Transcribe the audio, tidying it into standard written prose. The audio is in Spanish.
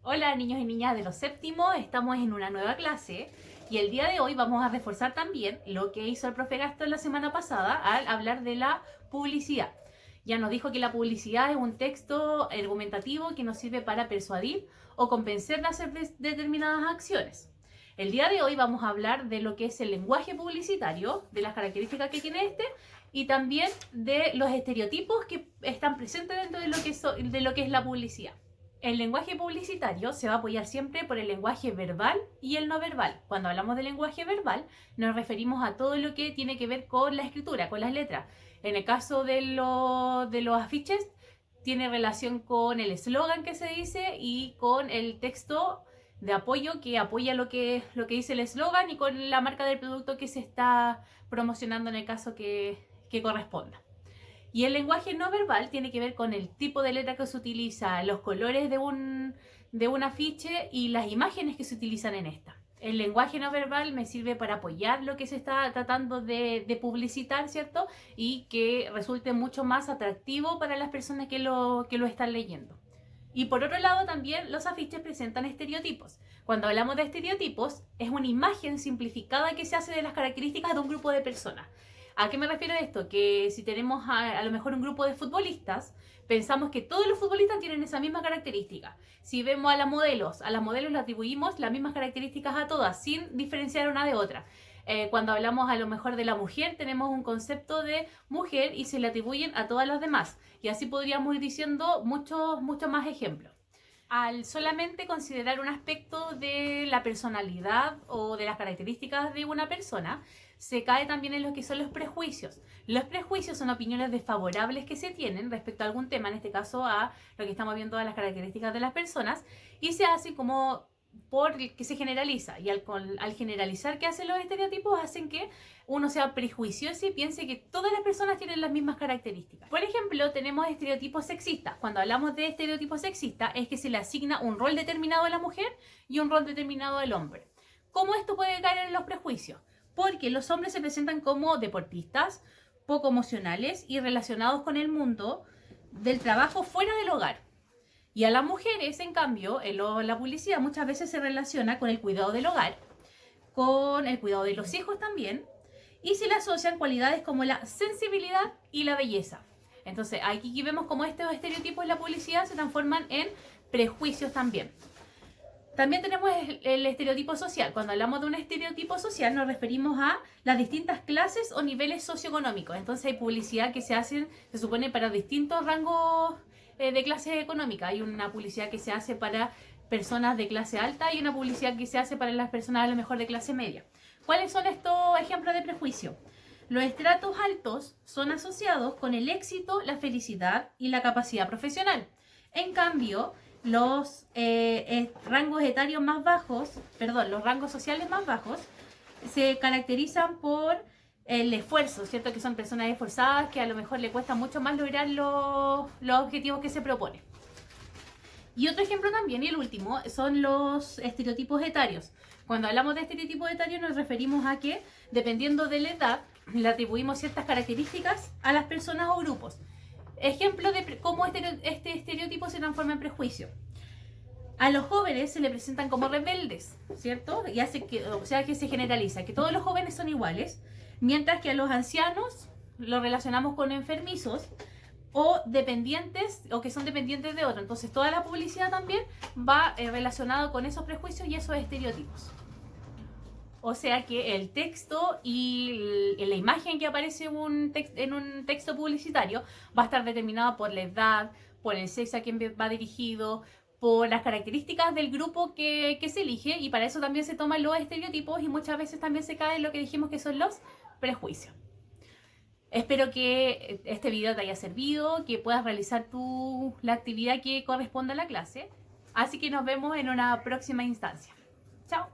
Hola niños y niñas de los séptimos, estamos en una nueva clase y el día de hoy vamos a reforzar también lo que hizo el profe Gastón la semana pasada al hablar de la publicidad. Ya nos dijo que la publicidad es un texto argumentativo que nos sirve para persuadir o convencer de hacer determinadas acciones. El día de hoy vamos a hablar de lo que es el lenguaje publicitario, de las características que tiene este y también de los estereotipos que están presentes dentro de lo que es la publicidad. El lenguaje publicitario se va a apoyar siempre por el lenguaje verbal y el no verbal. Cuando hablamos de lenguaje verbal, nos referimos a todo lo que tiene que ver con la escritura, con las letras. En el caso de los afiches, tiene relación con el eslogan que se dice y con el texto de apoyo que apoya lo que dice el eslogan y con la marca del producto que se está promocionando en el caso que corresponda. Y el lenguaje no verbal tiene que ver con el tipo de letra que se utiliza, los colores de un afiche y las imágenes que se utilizan en esta. El lenguaje no verbal me sirve para apoyar lo que se está tratando de publicitar, ¿cierto? Y que resulte mucho más atractivo para las personas que lo están leyendo. Y por otro lado también los afiches presentan estereotipos. Cuando hablamos de estereotipos es una imagen simplificada que se hace de las características de un grupo de personas. ¿A qué me refiero a esto? Que si tenemos a lo mejor un grupo de futbolistas, pensamos que todos los futbolistas tienen esa misma característica. Si vemos a las modelos le atribuimos las mismas características a todas, sin diferenciar una de otra. Cuando hablamos a lo mejor de la mujer, tenemos un concepto de mujer y se le atribuyen a todas las demás. Y así podríamos ir diciendo muchos más ejemplos. Al solamente considerar un aspecto de la personalidad o de las características de una persona, se cae también en lo que son los prejuicios. Los prejuicios son opiniones desfavorables que se tienen respecto a algún tema, en este caso a lo que estamos viendo de las características de las personas, y se hace como porque se generaliza. Y al generalizar que hacen los estereotipos, hacen que uno sea prejuicioso y piense que todas las personas tienen las mismas características. Por ejemplo, tenemos estereotipos sexistas. Cuando hablamos de estereotipos sexistas, es que se le asigna un rol determinado a la mujer y un rol determinado al hombre. ¿Cómo esto puede caer en los prejuicios? Porque los hombres se presentan como deportistas, poco emocionales y relacionados con el mundo del trabajo fuera del hogar. Y a las mujeres, en cambio, la publicidad muchas veces se relaciona con el cuidado del hogar, con el cuidado de los hijos también, y se le asocian cualidades como la sensibilidad y la belleza. Entonces, aquí vemos cómo estos estereotipos de la publicidad se transforman en prejuicios también. También tenemos el estereotipo social. Cuando hablamos de un estereotipo social nos referimos a las distintas clases o niveles socioeconómicos. Entonces hay publicidad que se hace, se supone, para distintos rangos de clase económica. Hay una publicidad que se hace para personas de clase alta y una publicidad que se hace para las personas a lo mejor de clase media. ¿Cuáles son estos ejemplos de prejuicio? Los estratos altos son asociados con el éxito, la felicidad y la capacidad profesional. En cambio, los rangos etarios más bajos, los rangos sociales más bajos, se caracterizan por el esfuerzo, ¿cierto? Que son personas esforzadas que a lo mejor le cuesta mucho más lograr los objetivos que se proponen. Y otro ejemplo también, y el último, son los estereotipos etarios. Cuando hablamos de estereotipos etarios nos referimos a que, dependiendo de la edad, le atribuimos ciertas características a las personas o grupos. Ejemplo de cómo este estereotipo se transforma en prejuicio. A los jóvenes se le presentan como rebeldes, ¿cierto? Y hace que, o sea, que se generaliza, que todos los jóvenes son iguales, mientras que a los ancianos los relacionamos con enfermizos o dependientes, o que son dependientes de otro. Entonces toda la publicidad también va relacionada con esos prejuicios y esos estereotipos. O sea que el texto y la imagen que aparece en un texto publicitario va a estar determinada por la edad, por el sexo a quien va dirigido, por las características del grupo que se elige, y para eso también se toman los estereotipos y muchas veces también se cae en lo que dijimos que son los prejuicios. Espero que este video te haya servido, que puedas realizar la actividad que corresponde a la clase. Así que nos vemos en una próxima instancia. Chao.